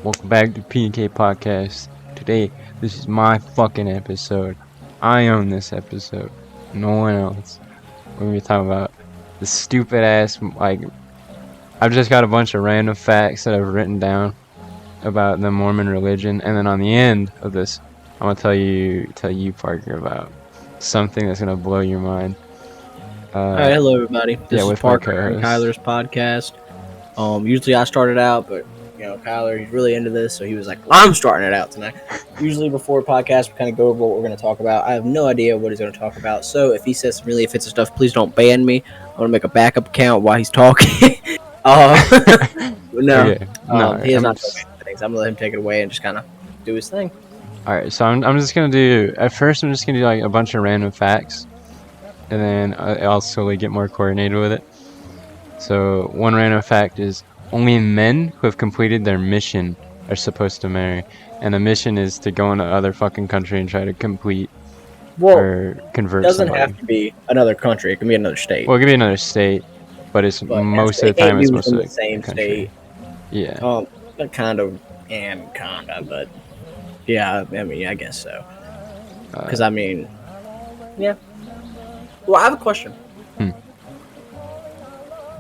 Welcome back to P&K Podcast. Today, this is my fucking episode. I own this episode. No one else. We're gonna be talking about the stupid ass, I've just got a bunch of random facts that I've written down about the Mormon religion, and then on the end of this, I'm gonna tell you, Parker, about something that's gonna blow your mind. All right, hello everybody. This is with my Parker and co-host. Kyler's podcast. Usually I started out, but Kyler, he's really into this, so he was like, "I'm starting it out tonight." Usually before a podcast, we kind of go over what we're going to talk about. I have no idea what he's going to talk about, so if he says some really offensive stuff, please don't ban me. I want to make a backup account while he's talking. No, Okay. No, he is not talking things. I'm gonna let him take it away and just kind of do his thing. Alright, so I'm just gonna do, at first I'm just gonna do like a bunch of random facts, and then I'll slowly get more coordinated with it. So one random fact is, only men who have completed their mission are supposed to marry, and the mission is to go into other fucking country and try to complete or convert It doesn't somebody. have to be another country. It can be another state. Well, it could be another state, but it's But most of it the time can't it's be mostly within the same country. state. Yeah. Kinda, but yeah, I mean, I guess so. Because yeah. Well, I have a question.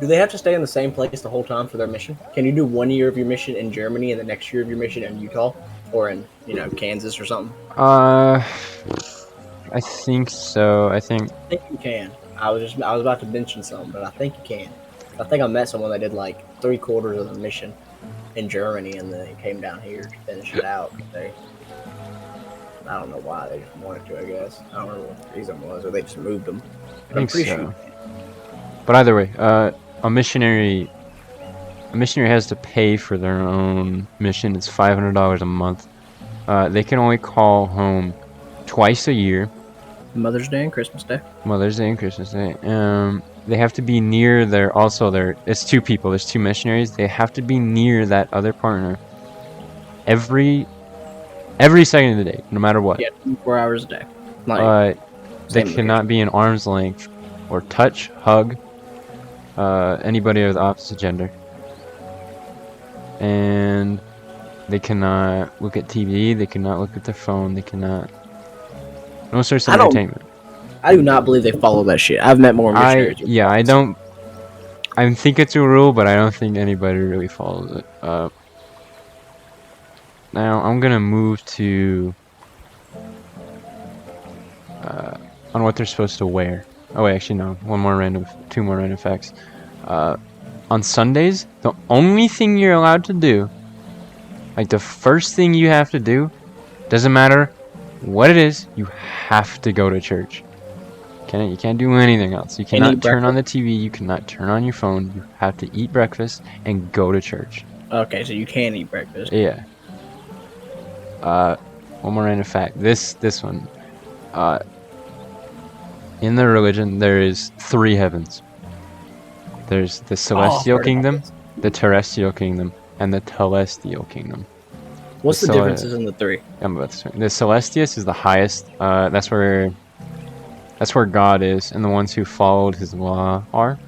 Do they have to stay in the same place the whole time for their mission? Can you do 1 year of your mission in Germany and the next year of your mission in Utah or in Kansas or something? I think so. I think you can. I was about to mention something, but I think you can. I think I met someone that did like 3/4 of the mission in Germany, and then they came down here to finish it out. I don't know why, they just wanted to, I guess. I don't remember what the reason was, or they just moved them. I think so. But either way, a missionary has to pay for their own mission. It's $500 a month. They can only call home twice a year. Mother's Day and Christmas Day. Mother's Day and Christmas Day. They have to be near it's two people. There's two missionaries. They have to be near that other partner every second of the day, no matter what. Yeah, 24 hours a day. They cannot be in arm's length or touch, hug anybody of the opposite gender. And they cannot look at TV. They cannot look at their phone. They cannot. No source of entertainment. I do not believe they follow that shit. I've met more missionaries. I don't. I think it's a rule, but I don't think anybody really follows it. Now I'm gonna move to on what they're supposed to wear. Oh wait, actually no. Two more random facts. On Sundays, the only thing you're allowed to do, like the first thing you have to do, doesn't matter what it is, you have to go to church. You can't do anything else. You cannot turn on the TV. You cannot turn on your phone. You have to eat breakfast and go to church. Okay, so you can eat breakfast. Yeah. One more random fact. This one. In the religion, there is 3 heavens. There's the celestial kingdom, the terrestrial kingdom, and the telestial kingdom. What's the differences in the 3? I'm about to say. The celestius is the highest. That's where God is, and the ones who followed His law are.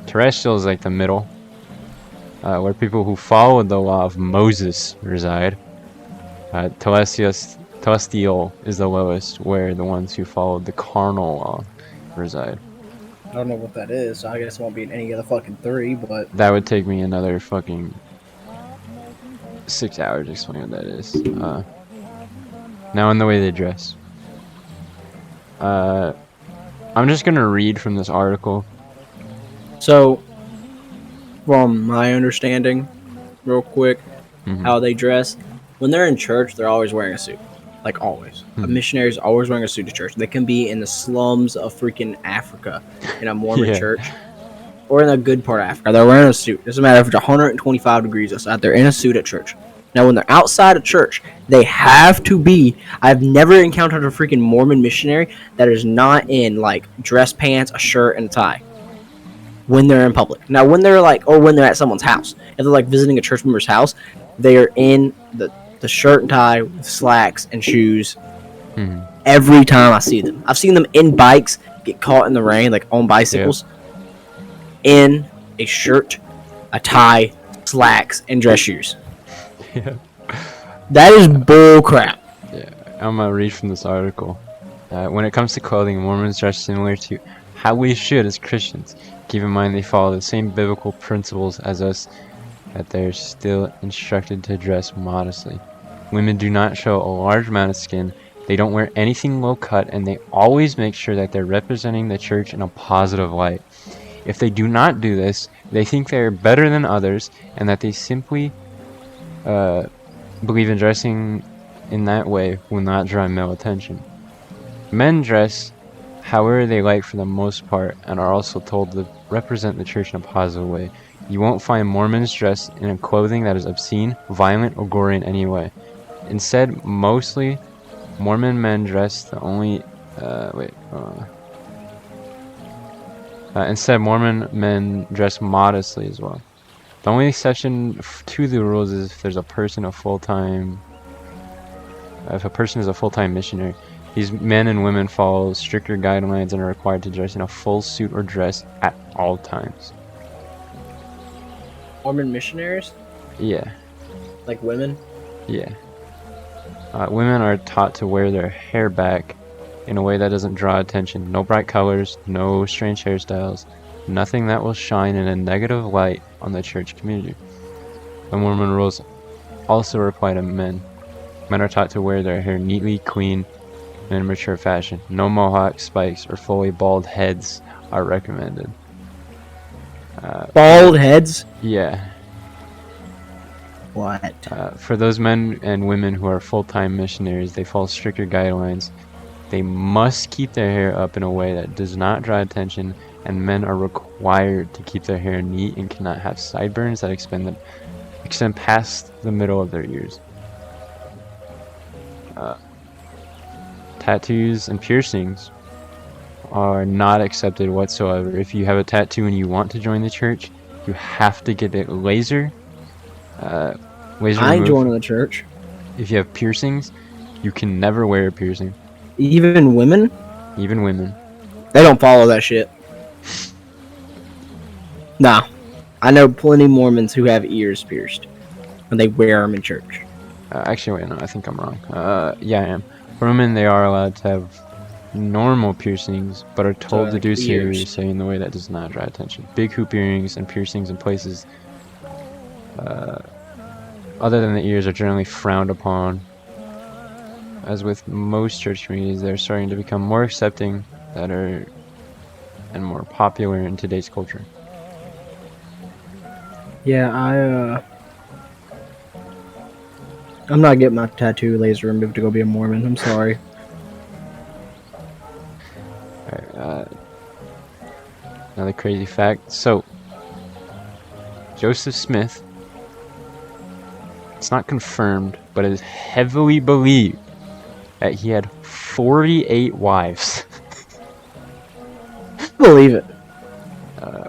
Terrestrial is like the middle, where people who followed the law of Moses reside. Telestial is the lowest, where the ones who followed the carnal law reside. I don't know what that is, so I guess it won't be in any of the fucking 3, but... That would take me another fucking 6 hours to explain what that is. Now in the way they dress. I'm just gonna read from this article. So, from my understanding, real quick, how they dress, when they're in church, they're always wearing a suit. Like, always. A missionary is always wearing a suit to church. They can be in the slums of freaking Africa in a Mormon church, or in a good part of Africa. They're wearing a suit. Doesn't matter if it's 125 degrees outside. They're in a suit at church. Now, when they're outside of church, they have to be... I've never encountered a freaking Mormon missionary that is not in, like, dress pants, a shirt, and a tie when they're in public. Now, when they're, like... Or when they're at someone's house. If they're, like, visiting a church member's house, they are in the shirt and tie with slacks and shoes every time I see them. I've seen them in bikes get caught in the rain, like, on bicycles, in a shirt, a tie, slacks, and dress shoes. Yeah. That is bull crap. Yeah, I'm gonna read from this article. When it comes to clothing, Mormons dress similar to how we should as Christians. Keep in mind they follow the same biblical principles as us, that they're still instructed to dress modestly. Women do not show a large amount of skin, they don't wear anything low cut, and they always make sure that they're representing the church in a positive light. If they do not do this, they think they are better than others, and that they simply believe in dressing in that way will not draw male attention. Men dress however they like for the most part, and are also told to represent the church in a positive way. You won't find Mormons dressed in a clothing that is obscene, violent, or gory in any way. Instead, mostly Mormon men dress the only instead Mormon men dress modestly as well. The only exception to the rules is if there's a person if a person is a full-time missionary. These men and women follow stricter guidelines and are required to dress in a full suit or dress at all times. Mormon missionaries? Yeah. Like women? Yeah. Women are taught to wear their hair back in a way that doesn't draw attention. No bright colors, no strange hairstyles, nothing that will shine in a negative light on the church community. The Mormon rules also apply to men. Men are taught to wear their hair neatly, clean, and in a mature fashion. No mohawks, spikes, or fully bald heads are recommended. Bald heads? Yeah. What? For those men and women who are full-time missionaries, they follow stricter guidelines. They must keep their hair up in a way that does not draw attention, and men are required to keep their hair neat and cannot have sideburns that extend past the middle of their ears. Tattoos and piercings are not accepted whatsoever. If you have a tattoo and you want to join the church, you have to get it laser I ain't joining the church. If you have piercings, you can never wear a piercing. Even women? Even women. They don't follow that shit. Nah. I know plenty of Mormons who have ears pierced. And they wear them in church. Actually, wait, no, I think I'm wrong. Yeah, I am. For women, they are allowed to have normal piercings, but are told to do so in the way that does not draw attention. Big hoop earrings and piercings in places other than the ears are generally frowned upon. As with most church communities, they're starting to become more accepting and more popular in today's culture. Yeah, I'm not getting my tattoo laser removed to go be a Mormon. I'm sorry. Alright, another crazy fact. So, Joseph Smith, it's not confirmed, but it is heavily believed that he had 48 wives. Believe it.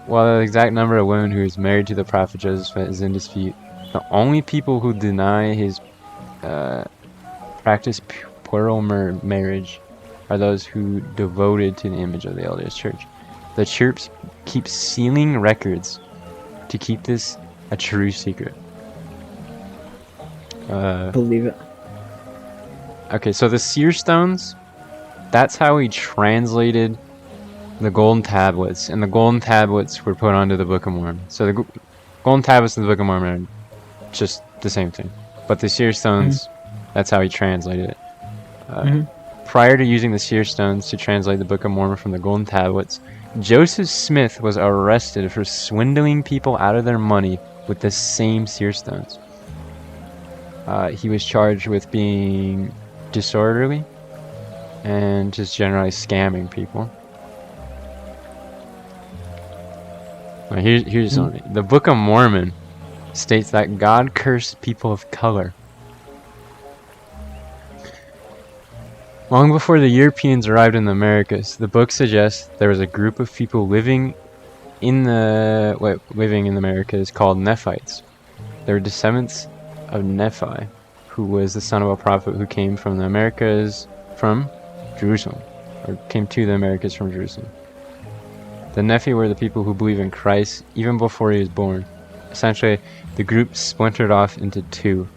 While the exact number of women who is married to the prophet Joseph is in dispute, the only people who deny his practice plural marriage are those who devoted to the image of the LDS Church. The church keeps sealing records to keep this a true secret. Believe it. Okay, so the seer stones, that's how he translated the golden tablets, and the golden tablets were put onto the Book of Mormon. So the golden tablets and the Book of Mormon are just the same thing. But the seer stones, that's how he translated it. Prior to using the seer stones to translate the Book of Mormon from the golden tablets, Joseph Smith was arrested for swindling people out of their money with the same seer stones. He was charged with being disorderly and just generally scamming people. Well, here's something. The Book of Mormon states that God cursed people of color. Long before the Europeans arrived in the Americas, the book suggests there was a group of people living in the Americas called Nephites. They were descendants of Nephi, who was the son of a prophet who came from the Americas from Jerusalem, or came to the Americas from Jerusalem. The Nephi were the people who believe in Christ even before he was born. Essentially, the group splintered off into two.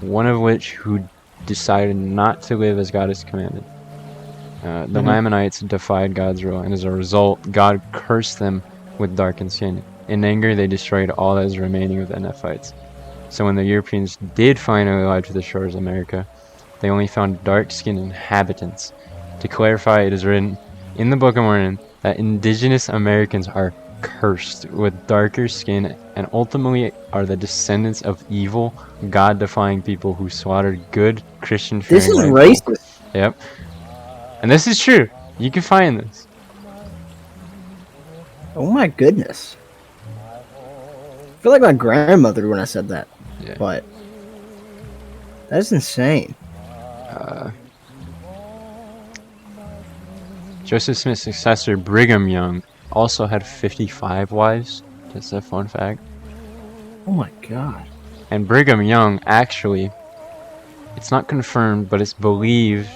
one of which who decided not to live as God has commanded. The Lamanites defied God's rule, and as a result, God cursed them with darkened skin. In anger, they destroyed all that is remaining of the Nephites. So when the Europeans did finally arrive to the shores of America, they only found dark-skinned inhabitants. To clarify, it is written in the Book of Mormon that indigenous Americans are cursed with darker skin and ultimately are the descendants of evil, God-defying people who slaughtered good Christian. This is racist. Yep. And this is true. You can find this. Oh my goodness. I feel like my grandmother when I said that. Yeah. But that's insane. Joseph Smith's successor, Brigham Young, also had 55 wives. Just a fun fact. Oh my god. And Brigham Young, actually, it's not confirmed, but it's believed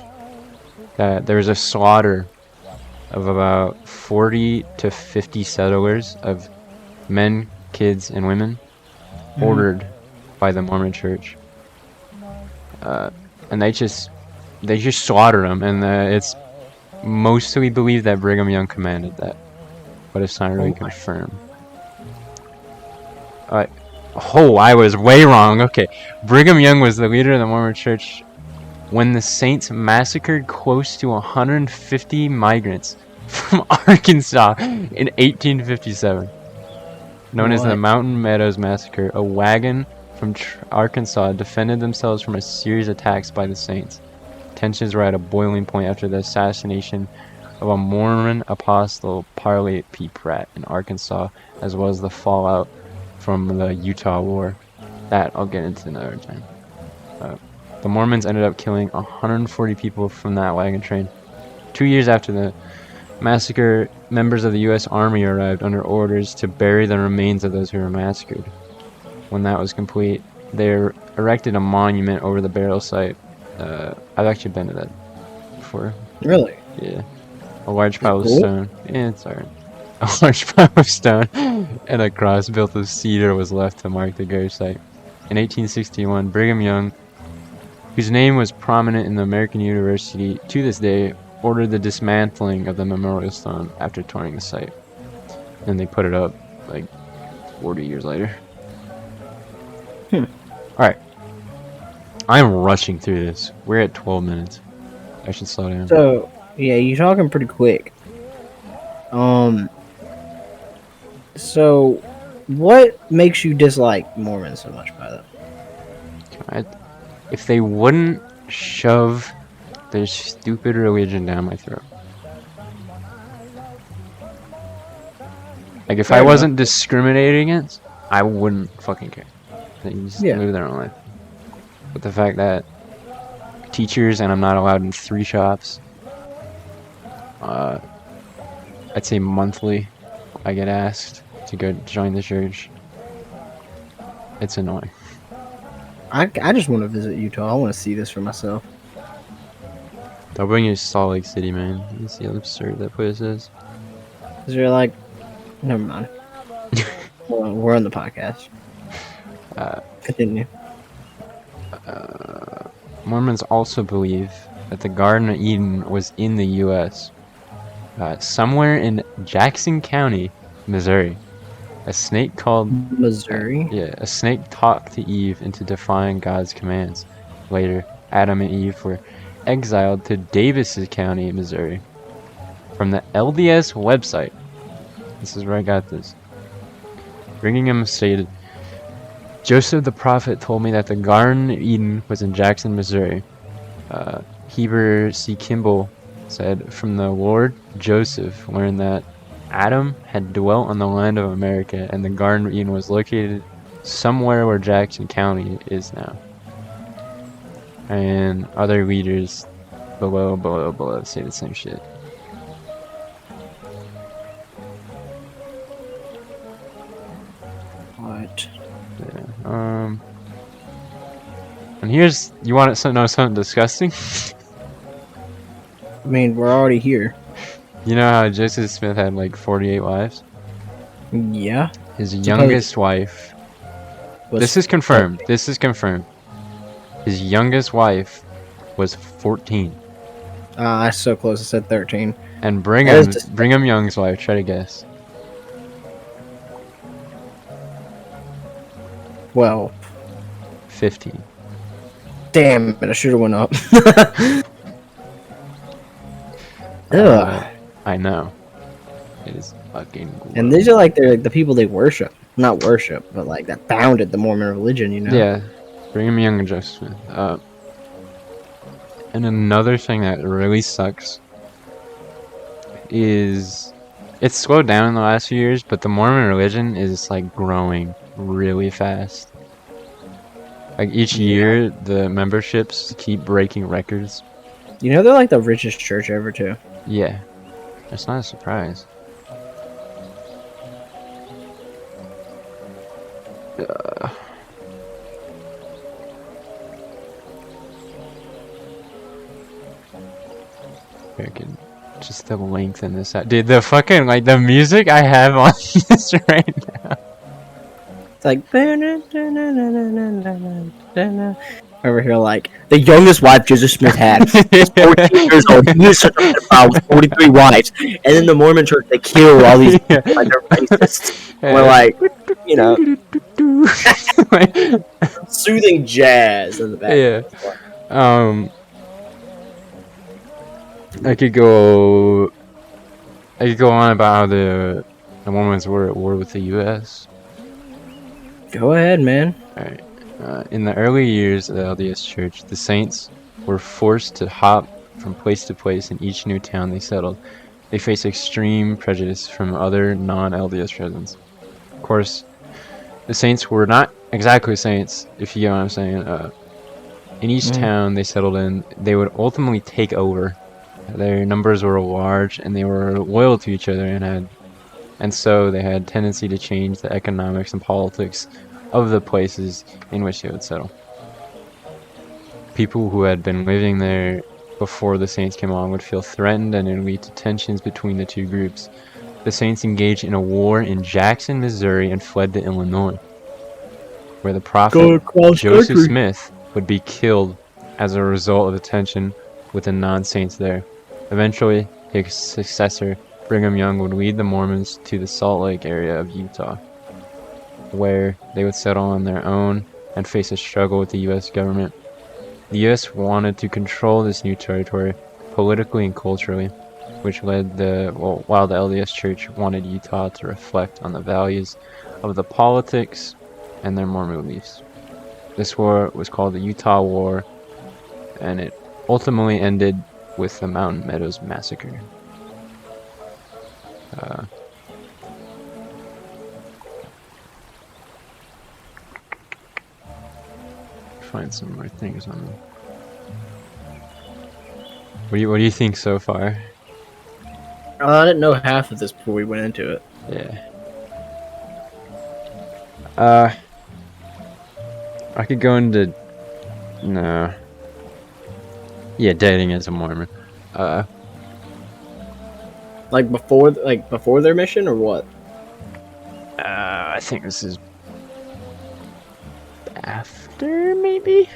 that there was a slaughter of about 40 to 50 settlers of men, kids, and women ordered by the Mormon Church. And they just slaughtered them, and it's mostly believed that Brigham Young commanded that, but it's not really confirmed. Oh, I was way wrong. Okay, Brigham Young was the leader of the Mormon Church when the Saints massacred close to 150 migrants from Arkansas in 1857. Known as the Mountain Meadows Massacre, a wagon from Arkansas defended themselves from a series of attacks by the Saints. Tensions were at a boiling point after the assassination of a Mormon apostle, Parley P. Pratt, in Arkansas, as well as the fallout from the Utah War. That I'll get into another time. The Mormons ended up killing 140 people from that wagon train. 2 years after the massacre, members of the U.S. Army arrived under orders to bury the remains of those who were massacred. When that was complete, they erected a monument over the burial site. I've actually been to that before. Really? Yeah. A large pile of stone. Yeah, it's alright. A large pile of stone and a cross built of cedar was left to mark the grave site. In 1861, Brigham Young, whose name was prominent in the American University to this day, ordered the dismantling of the memorial stone after touring the site. And they put it up like 40 years later. Alright. I'm rushing through this. We're at 12 minutes. I should slow down. So, yeah, you're talking pretty quick. So, what makes you dislike Mormons so much by them? If they wouldn't shove their stupid religion down my throat. Like, if I wasn't discriminated against, I wouldn't fucking care. They can just live their own life. But the fact that teachers and I'm not allowed in 3 shops, I'd say monthly, I get asked to go join the church. It's annoying. I just want to visit Utah. I want to see this for myself. I'll bring you to Salt Lake City, man. You see how absurd that place is. Is there like... Never mind. We're on the podcast. Continue. Mormons also believe that the Garden of Eden was in the U.S. Somewhere in Jackson County, Missouri. A snake called... Missouri? A snake talked to Eve into defying God's commands. Later, Adam and Eve were exiled to Davis County, Missouri. From the LDS website. This is where I got this. Brigham stated, Joseph the prophet told me that the Garden of Eden was in Jackson, Missouri. Heber C. Kimball said, from the Lord Joseph learned that Adam had dwelt on the land of America and the Garden of Eden was located somewhere where Jackson County is now. And other leaders below say the same shit. What? Yeah. And here's, you want to know something disgusting? I mean, we're already here. You know how Joseph Smith had like 48 wives? Yeah. His youngest wife. This is confirmed. This is confirmed. His youngest wife was 14. I so close. I said 13. And That is just Brigham Young's wife, try to guess. 12. 15. Damn it! I should have went up. Ugh. I know. It is fucking gross. And these are like they're like the people they worship, not worship, but like that founded the Mormon religion. You know. Yeah, Brigham Young and Joseph Smith. And another thing that really sucks is it's slowed down in the last few years, but the Mormon religion is like growing really fast. Like each year, the memberships keep breaking records. You know they're like the richest church ever too. Yeah, that's not a surprise. I can just to lengthen this out. Dude, the fucking, like, the music I have on this right now. It's like over here, like the youngest wife Joseph Smith had was 14 years old. He was such a pedophile with 43 wives, and then the Mormon church they kill all these like they're racists. We're like, you know, soothing jazz in the back. Yeah. I could go on about how the Mormons were at war with the U.S. Go ahead, man. Alright. In the early years of the LDS Church, the saints were forced to hop from place to place in each new town they settled. They faced extreme prejudice from other non-LDS residents. Of course, the saints were not exactly saints, if you get what I'm saying. In each town they settled in, they would ultimately take over. Their numbers were large, and they were loyal to each other, and so they had tendency to change the economics and politics of the places in which they would settle. People who had been living there before the Saints came along would feel threatened, and it would lead to tensions between the two groups. The Saints engaged in a war in Jackson, Missouri, and fled to Illinois, where the prophet Joseph Smith would be killed as a result of the tension with the non-Saints there. Eventually, his successor, Brigham Young, would lead the Mormons to the Salt Lake area of Utah, where they would settle on their own and face a struggle with the U.S. government. The U.S. wanted to control this new territory politically and culturally, which led while the LDS Church wanted Utah to reflect on the values of the politics and their Mormon beliefs. This war was called the Utah War, and it ultimately ended with the Mountain Meadows Massacre. Find some more things on them. What do you think so far? I didn't know half of this before we went into it. Yeah. I could go into no. Yeah, dating as a Mormon. Like before their mission or what? I think this is after, maybe?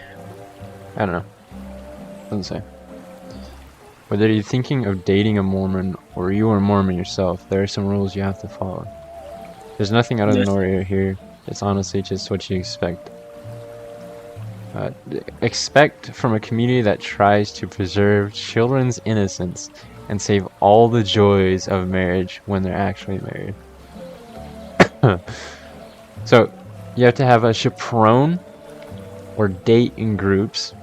I don't know. Doesn't say. Whether you're thinking of dating a Mormon or you are a Mormon yourself, there are some rules you have to follow. There's nothing out of the ordinary here. It's honestly just what you expect. Expect from a community that tries to preserve children's innocence and save all the joys of marriage when they're actually married. So, you have to have a chaperone or date in groups.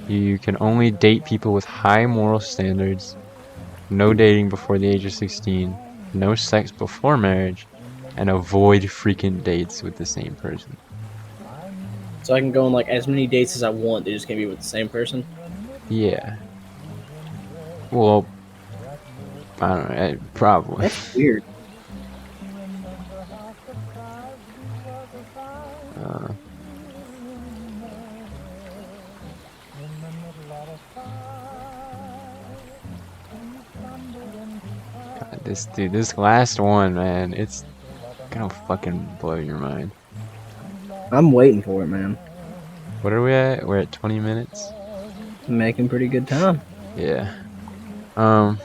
You can only date people with high moral standards. No dating before the age of 16. No sex before marriage. And avoid frequent dates with the same person. So I can go on like as many dates as I want. They just can't be with the same person. Yeah. Well, I don't know. Probably. That's weird. God, this last one, man, it's gonna fucking blow your mind. I'm waiting for it, man. What are we at? We're at 20 minutes. Making pretty good time. Yeah. I'll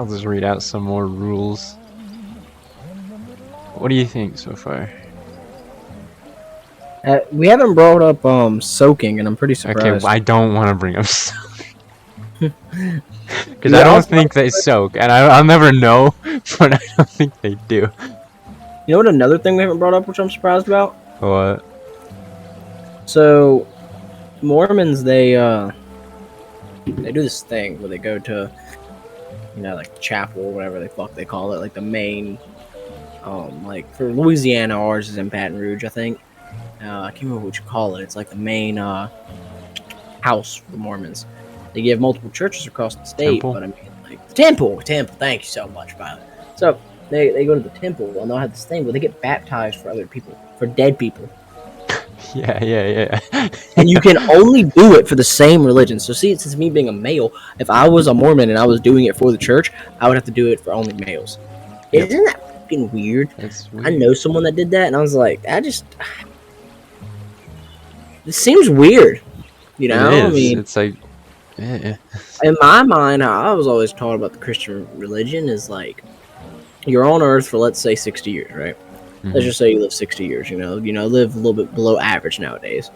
just read out some more rules. What do you think so far? We haven't brought up soaking, and I'm pretty surprised. Okay, I don't want to bring up soaking. Because I don't think they soak, and I'll never know, but I don't think they do. You know what? Another thing we haven't brought up, which I'm surprised about. What? So, Mormons they do this thing where they go to, like chapel or whatever they call it, like the main, like for Louisiana, ours is in Baton Rouge, I think. I can't remember what you call it. It's like the main house for Mormons. They give multiple churches across the state, Temple? but I mean, like the temple. Thank you so much, Violet. So they go to the temple and they'll have this thing where they get baptized for other people, for dead people. Yeah. And you can only do it for the same religion. So see, since me being a male, if I was a Mormon and I was doing it for the church, I would have to do it for only males. Yep. Isn't that fucking weird? That's weird. I know someone that did that, and I was like, this seems weird. You know, It is. I mean, It's like, in my mind, how I was always taught about the Christian religion is like, you're on Earth for let's say 60 years, right? Let's just say you live 60 years. Live a little bit below average nowadays.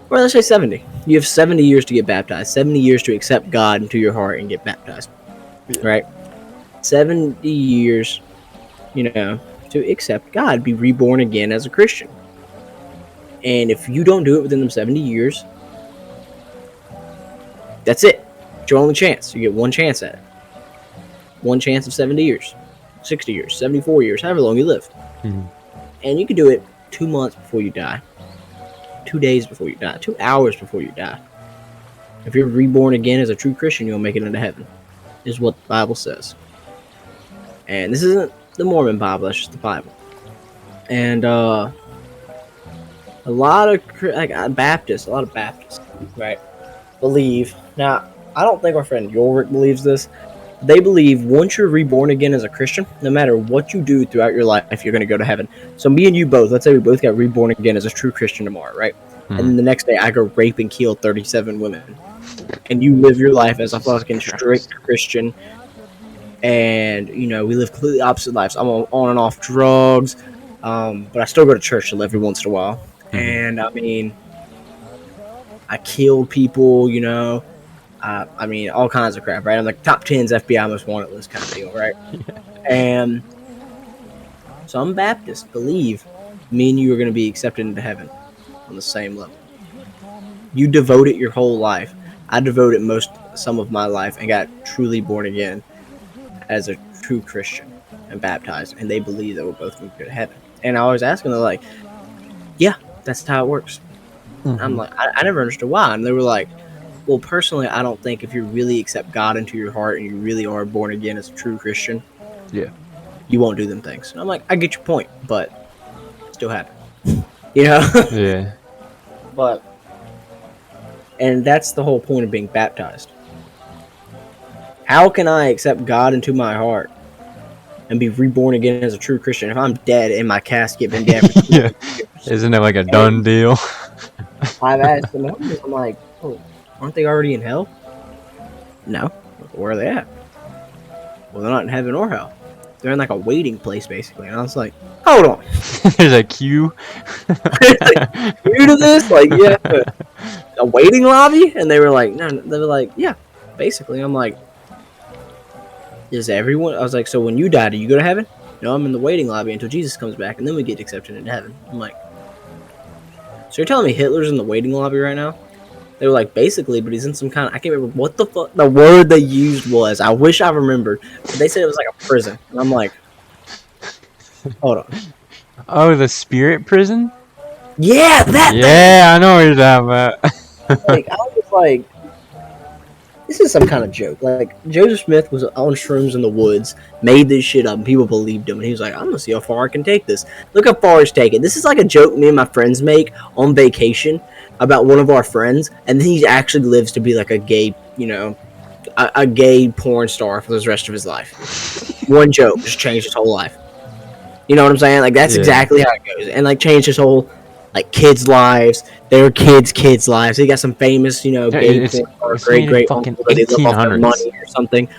Or let's say 70. You have 70 years to get baptized. 70 years to accept God into your heart and get baptized. Yeah. Right? 70 years, to accept God, be reborn again as a Christian. And if you don't do it within them 70 years, that's it. It's your only chance. You get one chance at it. One chance of 70 years, 60 years, 74 years, however long you live. Mhm. And you can do it 2 months before you die, 2 days before you die, 2 hours before you die. If you're reborn again as a true Christian, you'll make it into heaven, is what the Bible says. And this isn't the Mormon Bible, that's just the Bible. And a lot of Baptists, right, believe. Now, I don't think our friend Ulrich believes this. They believe once you're reborn again as a Christian, no matter what you do throughout your life, you're going to go to heaven. So me and you both, let's say we both got reborn again as a true Christian tomorrow, right? And then the next day I go rape and kill 37 women. And you live your life as a fucking strict Christian. And, we live completely opposite lives. I'm on and off drugs, but I still go to church every once in a while. And, I mean, I killed people, I mean, all kinds of crap, right? I'm like top 10's FBI most wanted list kind of deal, right? And some Baptists believe me and you are going to be accepted into heaven on the same level. You devote it your whole life. I devoted some of my life and got truly born again as a true Christian and baptized, and they believe that we're both going to go to heaven. And I always ask them, they're like, yeah, that's how it works. I'm like, I never understood why. And they were like, well, personally, I don't think if you really accept God into your heart and you really are born again as a true Christian, you won't do them things. And I'm like, I get your point, but it still happen. Yeah. And that's the whole point of being baptized. How can I accept God into my heart and be reborn again as a true Christian if I'm dead in my casket, been dead for 2 years? Isn't it like a done deal? I've asked them, I'm like, oh, aren't they already in hell? No. Where are they at? Well, they're not in heaven or hell. They're in like a waiting place, basically. And I was like, hold on. There's a queue. You to this? Like, yeah. A waiting lobby? And they were like, no. They were like, yeah. Basically, I'm like, is everyone? I was like, so when you die, do you go to heaven? No, I'm in the waiting lobby until Jesus comes back, and then we get accepted into heaven. I'm like, so you're telling me Hitler's in the waiting lobby right now? They were like, basically, but he's in some kind of, I can't remember what the fuck the word they used was. I wish I remembered. But they said it was like a prison. And I'm like, hold on. Oh, the spirit prison? Yeah, that Yeah, I know what you're talking about. Like, I was like, this is some kind of joke. Like, Joseph Smith was on shrooms in the woods, made this shit up, and people believed him. And he was like, I'm going to see how far I can take this. Look how far he's taken. This is like a joke me and my friends make on vacation about one of our friends, and then he actually lives to be like a gay, a gay porn star for the rest of his life. One joke just changed his whole life. You know what I'm saying? Like that's exactly how it goes, and like changed his whole like kids' lives. They were kids' lives. He got some famous, gay porn or great fucking uncle that they live off their 1800s. money or something.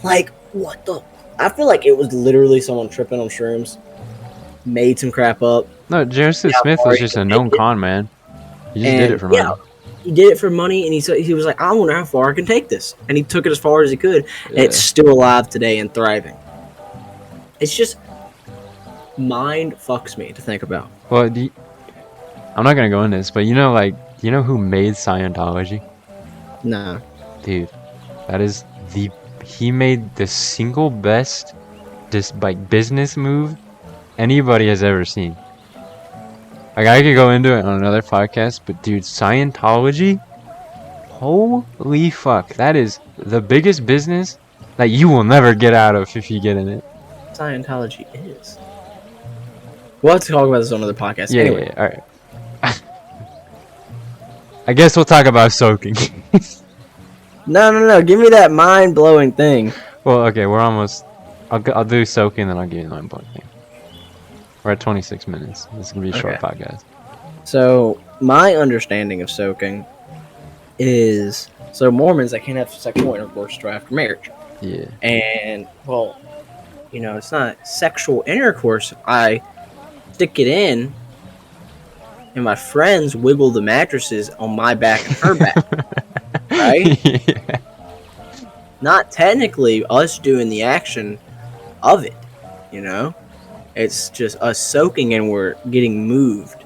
Like what the? I feel like it was literally someone tripping on shrooms, made some crap up. No, Joseph Smith was just a known con man. He just did it for money. Yeah, he did it for money, and he was like, I wonder how far I can take this, and he took it as far as he could, and it's still alive today and thriving. It's just mind fucks me to think about. Well, I'm not gonna go into this, but you know who made Scientology? Nah, dude, that is he made the single best business move anybody has ever seen. Like, I could go into it on another podcast, but dude, Scientology, holy fuck, that is the biggest business that you will never get out of if you get in it. Scientology is. We'll have to talk about this on another podcast. Yeah, anyway. yeah, alright. I guess we'll talk about soaking. No. Give me that mind-blowing thing. Well, okay, we're almost... I'll do soaking, then I'll give you the mind-blowing thing. We're at 26 minutes. This is going to be a short podcast. So, my understanding of soaking is... So, Mormons, they can't have sexual intercourse until after marriage. Yeah. And, well, it's not sexual intercourse. I stick it in, and my friends wiggle the mattresses on my back and her back. Right? Yeah. Not technically us doing the action of it, It's just us soaking and we're getting moved.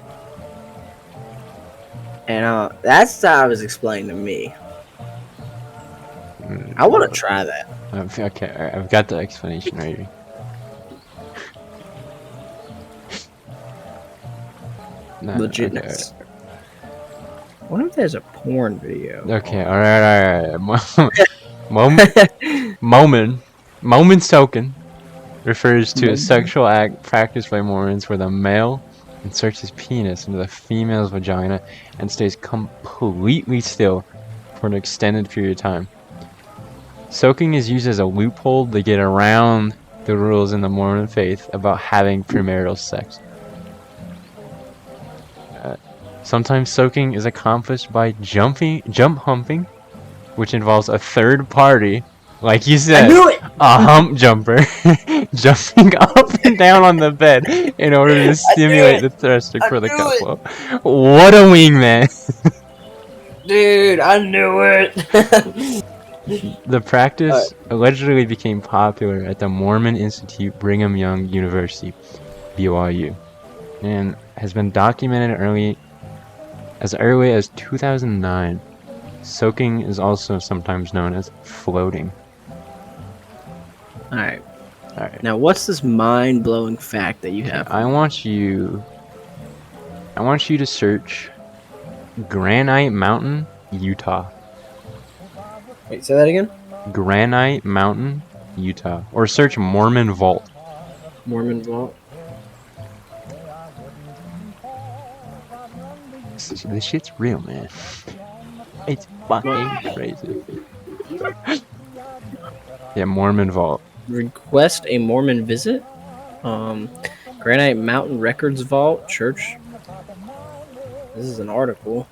And that's how it was explained to me. I want to try that. Okay, alright, I've got the explanation right here. Legitness. Okay. I wonder if there's a porn video. Okay, alright. Moment soaking refers to a sexual act practiced by Mormons where the male inserts his penis into the female's vagina and stays completely still for an extended period of time. Soaking is used as a loophole to get around the rules in the Mormon faith about having premarital sex. Sometimes soaking is accomplished by jump humping, which involves a third party, like you said, a hump jumper, jumping up and down on the bed in order to stimulate the thruster for the couple. What a wingman! Dude, I knew it! The practice allegedly became popular at the Mormon Institute Brigham Young University, BYU, and has been documented as early as 2009. Soaking is also sometimes known as floating. Alright. Now, what's this mind-blowing fact that you have? I want you to search Granite Mountain, Utah. Wait, say that again? Granite Mountain, Utah. Or search Mormon Vault. Mormon Vault? This shit's real, man. It's fucking crazy. Yeah, Mormon Vault. Request a Mormon visit? Granite Mountain Records Vault, Church. This is an article.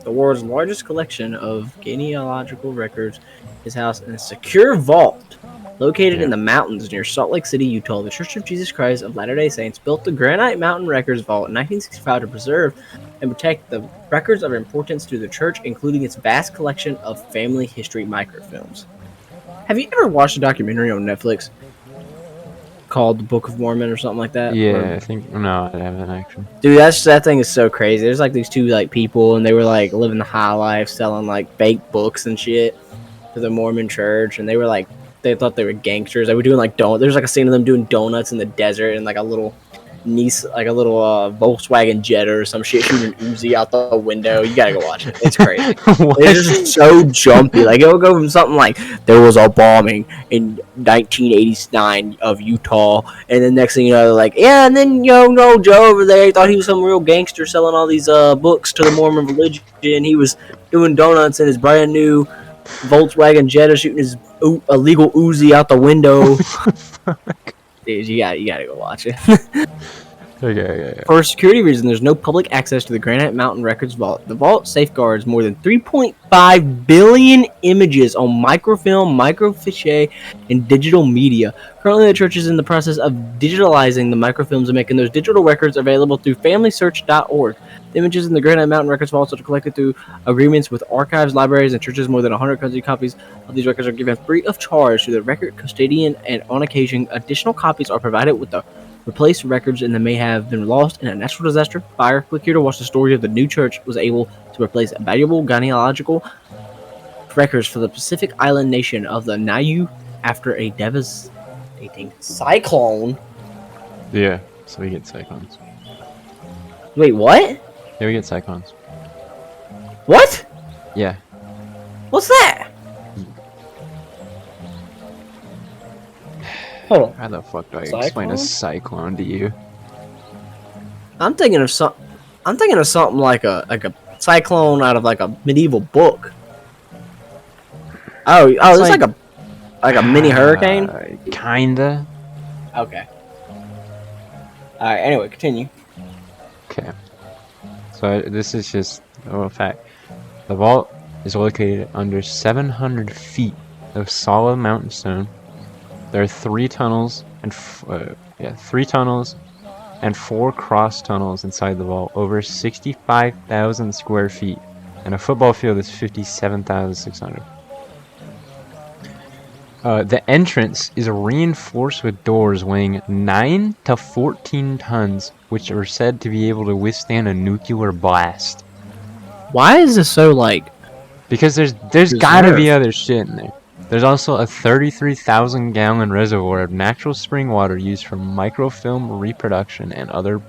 The world's largest collection of genealogical records is housed in a secure vault located in the mountains near Salt Lake City, Utah. The Church of Jesus Christ of Latter-day Saints built the Granite Mountain Records Vault in 1965 to preserve and protect the records of importance to the church, including its vast collection of family history microfilms. Have you ever watched a documentary on Netflix called The Book of Mormon or something like that? Yeah, no, I haven't actually. Dude, that thing is so crazy. There's like these two people, and they were like living the high life, selling like fake books and shit to the Mormon church, and they thought they were gangsters. They were doing like donuts. There's like a scene of them doing donuts in the desert, and like a little Volkswagen Jetta or some shit shooting an Uzi out the window. You gotta go watch it. It's crazy. It's just so jumpy. Like it'll go from something like there was a bombing in 1989 of Utah, and then next thing you know, they're like, yeah, and then no Joe over there, he thought he was some real gangster selling all these books to the Mormon religion. He was doing donuts in his brand new Volkswagen Jetta, shooting his illegal Uzi out the window. Dude, you gotta go watch it. Okay. For security reasons, there's no public access to the Granite Mountain Records Vault. The vault safeguards more than 3.5 billion images on microfilm, microfiche, and digital media. Currently, the church is in the process of digitalizing the microfilms and making those digital records available through FamilySearch.org. The images in the Granite Mountain Records Vault are collected through agreements with archives, libraries, and churches. More than 100 copies of these records are given free of charge to the record custodian, and on occasion, additional copies are provided with the replaced records, and they may have been lost in a natural disaster, fire. Click here to watch the story of the new church was able to replace valuable genealogical records for the Pacific Island nation of the Niue after a devastating cyclone. Yeah, so we get cyclones. Wait, what? Yeah, we get cyclones. What? Yeah. What's that? Hold on. How the fuck do I explain a cyclone to you? I'm thinking of something like a cyclone out of like a medieval book. Oh, it's like a mini hurricane. Kinda. Okay. All right. Anyway, continue. Okay. So this is just a fact. The vault is located under 700 feet of solid mountain stone. There are 3 tunnels and 4 cross tunnels inside the vault, over 65,000 square feet, and a football field is 57,600. The entrance is reinforced with doors weighing 9 to 14 tons, which are said to be able to withstand a nuclear blast. Why is this so like? Because there's gotta be other shit in there. There's also a 33,000 gallon reservoir of natural spring water used for microfilm reproduction and other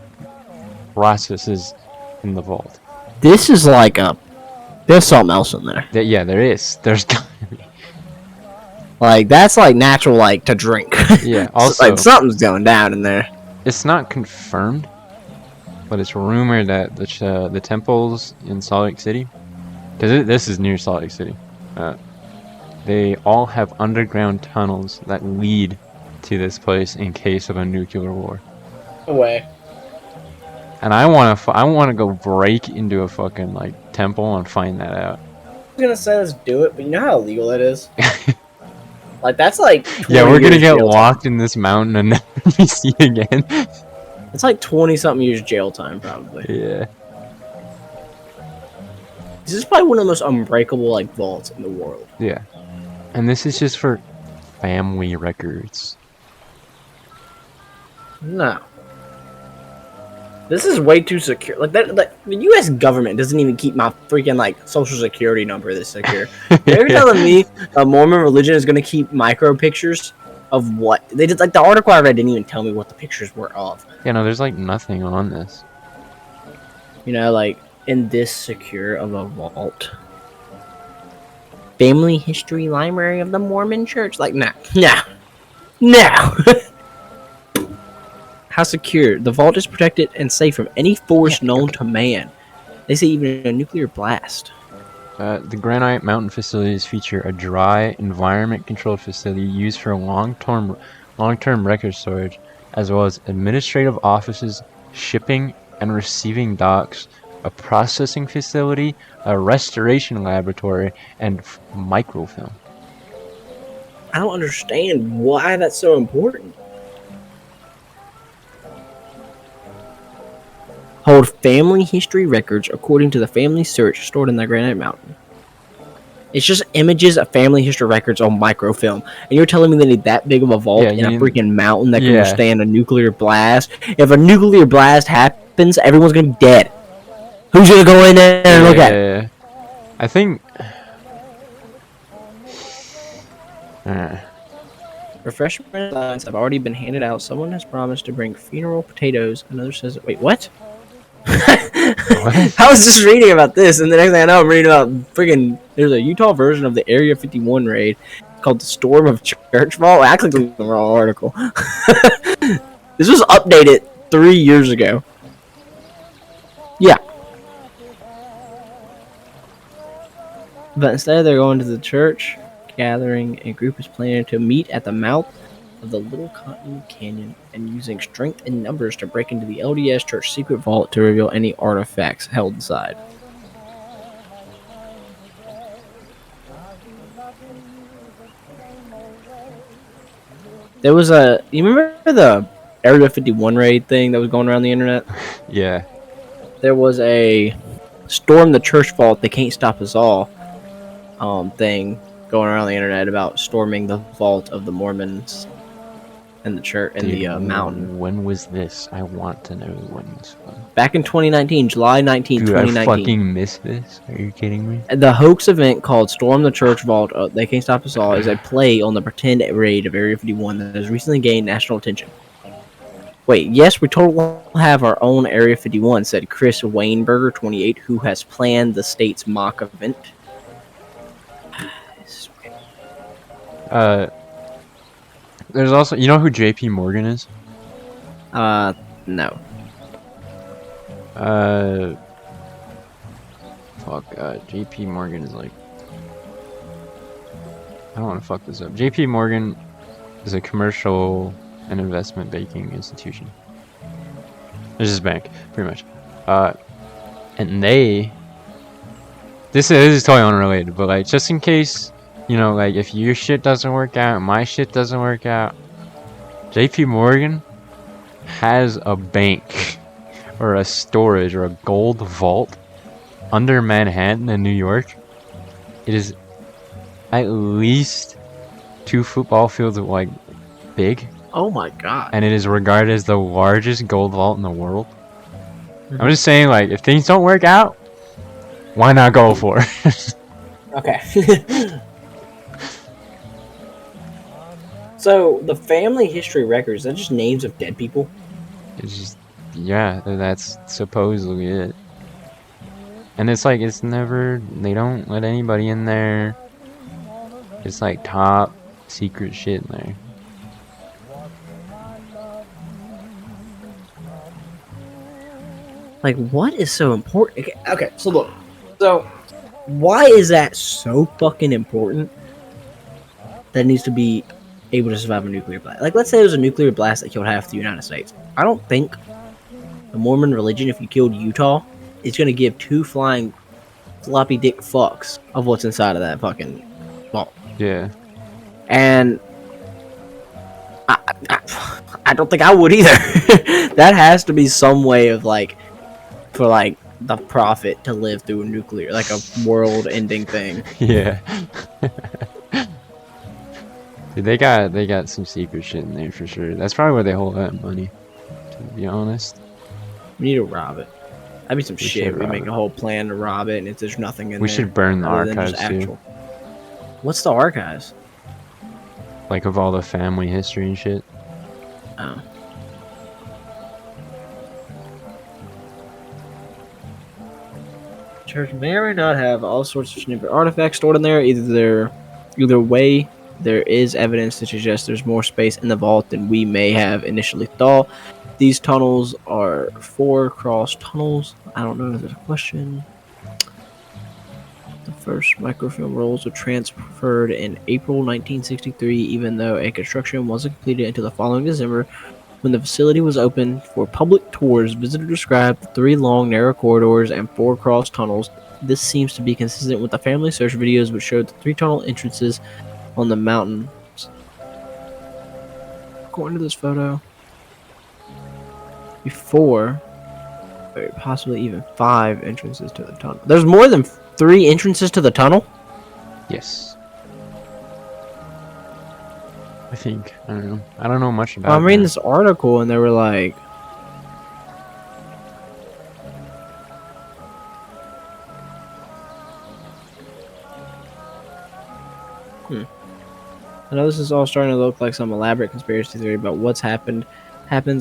processes in the vault. This is like there's something else in there. Yeah, there is. There's gotta be. Like, that's like natural, like, to drink. Yeah, also, like, something's going down in there. It's not confirmed, but it's rumored that the temples in Salt Lake City, because this is near Salt Lake City, they all have underground tunnels that lead to this place in case of a nuclear war. No way. And I wanna go break into a fucking like temple and find that out. I was gonna say let's do it, but you know how illegal it is. Like, that's like yeah, we're gonna get locked in this mountain and never be seen again. It's like 20-something years jail time, probably. Yeah. This is probably one of the most unbreakable like vaults in the world. Yeah. And this is just for family records. No. This is way too secure. Like that, like the U.S. government doesn't even keep my freaking like social security number this secure. You're telling me a Mormon religion is gonna keep micro pictures of what they did? Like the article I read didn't even tell me what the pictures were of. Yeah, no, there's like nothing on this. You know, like in this secure of a vault. Family History Library of the Mormon Church. Like, nah. How secure? The vault is protected and safe from any force known to man. They say even a nuclear blast. The Granite Mountain facilities feature a dry, environment-controlled facility used for long-term record storage, as well as administrative offices, shipping and receiving docks, a processing facility, a restoration laboratory, and microfilm. I don't understand why that's so important. Hold family history records according to the family search stored in the Granite Mountain. It's just images of family history records on microfilm. And you're telling me they need that big of a vault in a freaking mountain that can withstand a nuclear blast? If a nuclear blast happens, everyone's going to be dead. Who's going to go in there and look at it? I think... Refreshment lines have already been handed out. Someone has promised to bring funeral potatoes. Another says... Wait, what? I was just reading about this, and the next thing I know, I'm reading about freaking. There's a Utah version of the Area 51 raid called the Storm of Church Vault. I clicked on the wrong article. This was updated 3 years ago. Yeah. But instead, they're going to the church gathering. A group is planning to meet at the mouth of of the Little Cotton Canyon and using strength and numbers to break into the LDS Church secret vault to reveal any artifacts held inside. There was you remember the Area 51 raid thing that was going around the internet? Yeah. There was a storm the church vault, they can't stop us all thing going around the internet about storming the vault of the Mormons and the church and the mountain. When was this? I want to know when this was. Back in 2019, July 19, Dude, 2019. I fucking missed this. Are you kidding me? The hoax event called Storm the Church Vault, They Can't Stop Us All, is a play on the pretend raid of Area 51 that has recently gained national attention. Wait, yes, we totally have our own Area 51, said Chris Weinberger, 28, who has planned the state's mock event. There's also, you know who JP Morgan is? No. JP Morgan is like, I don't want to fuck this up. JP Morgan is a commercial and investment banking institution. It's just a bank, pretty much. And this is totally unrelated, but like, just in case, you know, like, if your shit doesn't work out, my shit doesn't work out, JP Morgan has a bank or a storage or a gold vault under Manhattan in New York. It is at least 2 football fields like big. Oh my god. And it is regarded as the largest gold vault in the world. I'm just saying, like, if things don't work out, why not go for it? Okay. So, the family history records, are just names of dead people? It's just, yeah, that's supposedly it. And it's like, it's never, they don't let anybody in there. It's like top secret shit in there. Like, what is so important? Okay, so look. So, why is that so fucking important that it needs to be able to survive a nuclear blast? Like, let's say it was a nuclear blast that killed half the United States. I don't think the Mormon religion, if you killed Utah, is going to give 2 flying floppy dick fucks of what's inside of that fucking vault. Yeah. And I don't think I would either. That has to be some way of, like, for, like, the prophet to live through a nuclear, like a world-ending thing. Yeah. Dude, they got some secret shit in there for sure. That's probably where they hold that money, to be honest. We need to rob it. That'd be some shit. We make a whole plan to rob it, and if there's nothing in there. We should burn the archives too. What's the archives? Like, of all the family history and shit. Oh. Church may or may not have all sorts of snippet artifacts stored in there. Either way, there is evidence to suggest there's more space in the vault than we may have initially thought. These tunnels are 4 cross tunnels. I don't know if there's a question. The first microfilm rolls were transferred in April 1963, even though a construction wasn't completed until the following December. When the facility was open for public tours, visitors described the 3 long, narrow corridors and 4 cross tunnels. This seems to be consistent with the family search videos, which showed the 3 tunnel entrances on the mountains. According to this photo, before, or possibly even 5 entrances to the tunnel. There's more than 3 entrances to the tunnel? Yes. I think. I don't know. I don't know much about it. I'm reading this article and they were like, I know this is all starting to look like some elaborate conspiracy theory about what's happens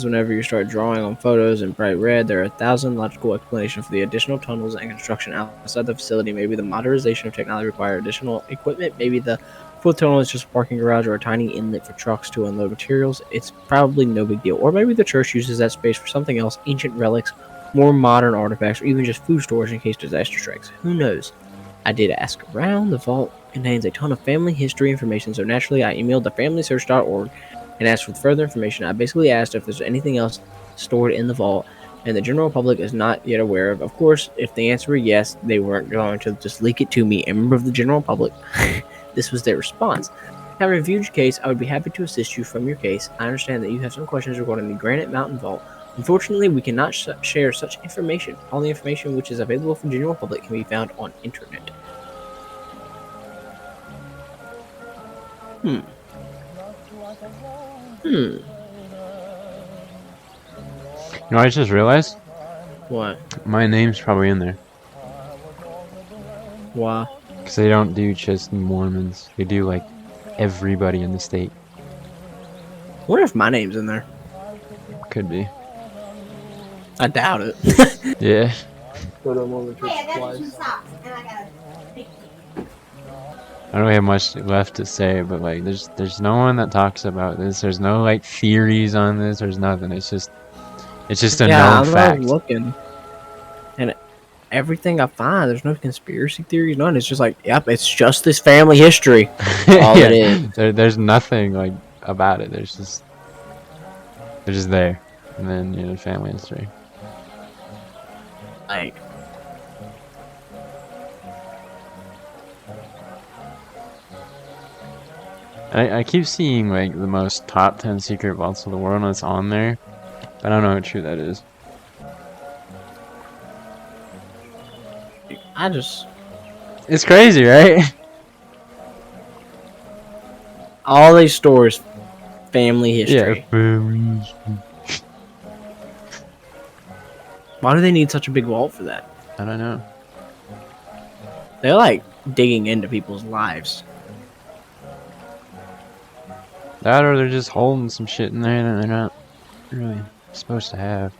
whenever you start drawing on photos in bright red. There are 1,000 logical explanations for the additional tunnels and construction outside the facility. Maybe the modernization of technology require additional equipment. Maybe the 4th tunnel is just a parking garage or a tiny inlet for trucks to unload materials. It's probably no big deal. Or maybe the church uses that space for something else, ancient relics, more modern artifacts, or even just food storage in case disaster strikes. Who knows? I did ask around. The vault contains a ton of family history information, so naturally I emailed the familysearch.org and asked for further information. I basically asked if there's anything else stored in the vault, and the general public is not yet aware of. Of course, if the answer were yes, they weren't going to just leak it to me, a member of the general public. This was their response. Having reviewed your case, I would be happy to assist you from your case. I understand that you have some questions regarding the Granite Mountain Vault. Unfortunately, we cannot share such information. All the information which is available for the general public can be found on internet. You know, I just realized What? my name's probably in there. Why? Because they don't do just Mormons. They do, like, everybody in the state. I wonder if my name's in there. Could be. I doubt it. Yeah. But I'm on the church twice. I don't really have much left to say, but, like, there's no one that talks about this. There's no, like, theories on this. There's nothing. It's just a known fact. I'm looking, and everything I find, there's no conspiracy theories, none. It's just like, yep, it's just this family history. All Yeah. it is. There's nothing, like, about it. They're just there. And then, you know, family history. Like, I keep seeing, like, the most top 10 secret vaults of the world, and it's on there. But I don't know how true that is. it's crazy, right? all these stores, family history. Yeah. Why do they need such a big vault for that? I don't know. They're like digging into people's lives. That or they're just holding some shit in there that they're not really supposed to have.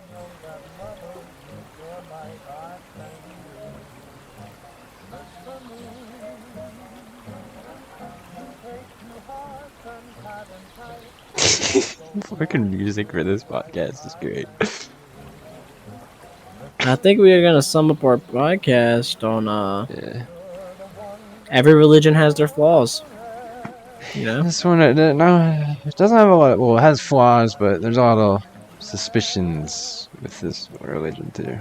Fucking music for this podcast is great. I think we are gonna sum up our podcast on Yeah. every religion has their flaws. You know? This one, no, it doesn't have a lot. Well, it has flaws, but there's a lot of suspicions with this religion too.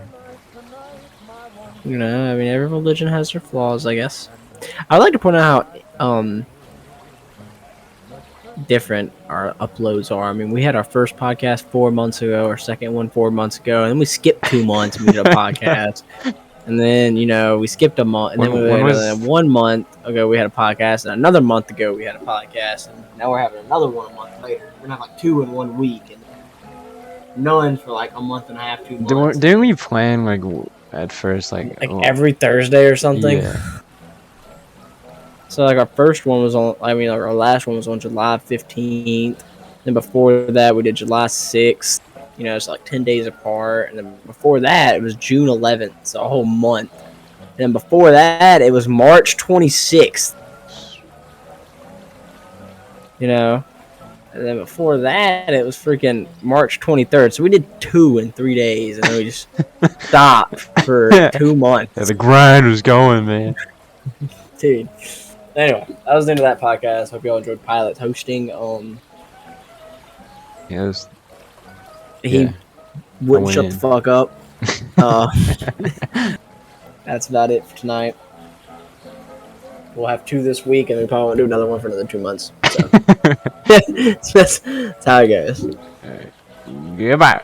You know, I mean, every religion has their flaws, I guess. I would like to point out how different our uploads are. I mean, we had our first podcast 4 months ago, our second one 4 months ago, and then we skipped 2 months and we did a podcast. And then, you know, we skipped a month, and then we had 1 month ago we had a podcast, and another month ago we had a podcast, and now we're having another one a month later. We're gonna have like 2 in 1 week, and none for like a month and a half, 2 months. Didn't we plan like at first like every Thursday or something? Yeah. So like our first one was on, I mean, our last one was on July 15th. Then before that we did July 6th. You know, it's like 10 days apart. And then before that, it was June 11th, so a whole month. And then before that, it was March 26th. You know? And then before that, it was freaking March 23rd. So we did 2 in 3 days, and then we just stopped for 2 months. Yeah, the grind was going, man. Dude. Anyway, that was the end of that podcast. Hope y'all enjoyed Pilot's hosting. Yeah, He wouldn't shut the fuck up. That's about it for tonight. We'll have 2 this week, and we probably won't do another one for another 2 months. So. that's how it goes. All right. Goodbye.